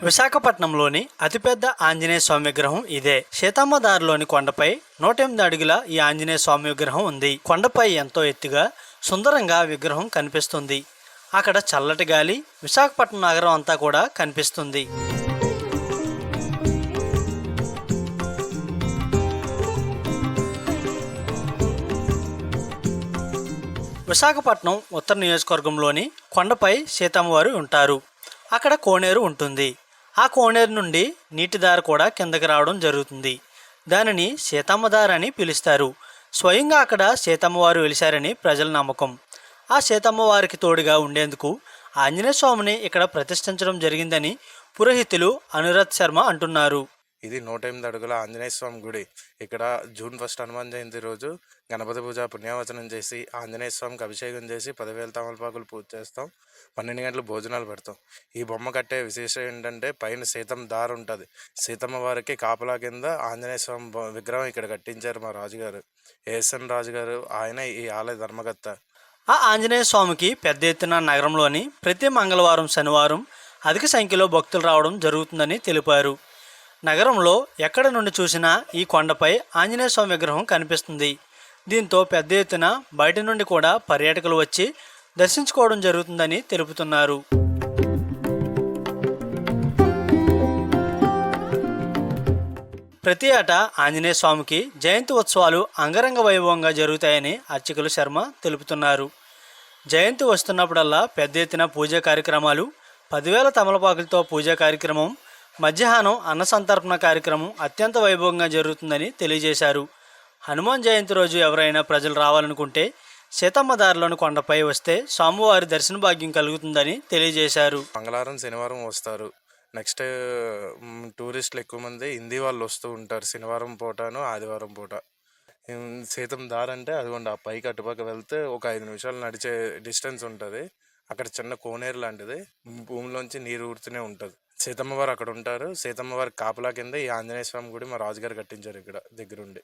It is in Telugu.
విశాఖపట్నంలోని అతిపెద్ద ఆంజనేయ స్వామి విగ్రహం ఇదే. సీతమ్మధారలోని కొండపై 108 అడుగుల ఈ ఆంజనేయ స్వామి విగ్రహం ఉంది. కొండపై ఎంతో ఎత్తుగా సుందరంగా విగ్రహం కనిపిస్తుంది. అక్కడ చల్లటి గాలి విశాఖపట్నం నగరం అంతా కూడా కనిపిస్తుంది. విశాఖపట్నం ఉత్తర నియోజకవర్గంలోని కొండపై సీతమ్మవారు ఉంటారు. అక్కడ కోనేరు ఉంటుంది. ఆ కోనేరు నుండి నీటి దారి కూడా కిందకి రావడం జరుగుతుంది. దానిని సీతమ్మధార అని పిలుస్తారు. స్వయంగా అక్కడ సీతమ్మవారు వెలిశారని ప్రజల నమ్మకం. ఆ సీతమ్మవారికి తోడుగా ఉండేందుకు ఆంజనేయ స్వామిని ఇక్కడ ప్రతిష్ఠించడం జరిగిందని పురోహితులు అనురాధ్ శర్మ అంటున్నారు. ఇది 108 అడుగుల ఆంజనేయ స్వామి గుడి. ఇక్కడ జూన్ 1 హనుమాన్ జయంతి రోజు గణపతి పూజ పుణ్యవచనం చేసి ఆంజనేయ స్వామికి అభిషేకం చేసి 10,000 తమలపాకులు పూజ చేస్తాం. 12 గంటలు భోజనాలు పెడతాం. ఈ బొమ్మ కట్టే విశేషం ఏంటంటే పైన సీతమ్మ దారి ఉంటుంది. సీతమ్మ వారికి కాపలా కింద ఆంజనేయ స్వామి విగ్రహం ఇక్కడ కట్టించారు మా రాజుగారు, ఏఎస్ఎన్ రాజుగారు. ఆయన ఈ ఆలయ ధర్మకర్త. ఆ ఆంజనేయ స్వామికి పెద్ద ఎత్తున నగరంలోని ప్రతి మంగళవారం శనివారం అధిక సంఖ్యలో భక్తులు రావడం జరుగుతుందని తెలిపారు. నగరంలో ఎక్కడ నుండి చూసినా ఈ కొండపై ఆంజనేయ స్వామి విగ్రహం కనిపిస్తుంది. దీంతో పెద్ద ఎత్తున బయట నుండి కూడా పర్యాటకులు వచ్చి దర్శించుకోవడం జరుగుతుందని తెలుపుతున్నారు. ప్రతి ఏటా ఆంజనేయ స్వామికి జయంతి ఉత్సవాలు అంగరంగ వైభవంగా జరుగుతాయని అర్చకులు శర్మ తెలుపుతున్నారు. జయంతి వస్తున్నప్పుడల్లా పెద్ద ఎత్తున పూజా కార్యక్రమాలు, 10,000 తమలపాకులతో పూజా కార్యక్రమం, మధ్యాహ్నం అన్న సంతర్పణ కార్యక్రమం అత్యంత వైభవంగా జరుగుతుందని తెలియజేశారు. హనుమాన్ జయంతి రోజు ఎవరైనా ప్రజలు రావాలనుకుంటే సీతమ్మధారలోని కొండపై వస్తే స్వామివారి దర్శన భాగ్యం కలుగుతుందని తెలియజేశారు. మంగళవారం శనివారం వస్తారు. నెక్స్ట్ టూరిస్టులు ఎక్కువ మంది హిందీ వాళ్ళు వస్తూ ఉంటారు శనివారం పూటను ఆదివారం పూట. సీతమ్మ దారి అంటే అదిగోండి ఆ పైకి అటుపక్క వెళ్తే ఒక 5 నిమిషాలు నడిచే డిస్టెన్స్ ఉంటుంది. అక్కడ చిన్న కోనేరు లాంటిది, భూమిలోంచి నీరు ఊరుతూనే ఉంటుంది. సీతమ్మవారు అక్కడ ఉంటారు. సీతమ్మవారి కాపలా కింద ఈ ఆంజనేయ స్వామి గుడి మా రాజుగారు కట్టించారు ఇక్కడ దగ్గరుండి.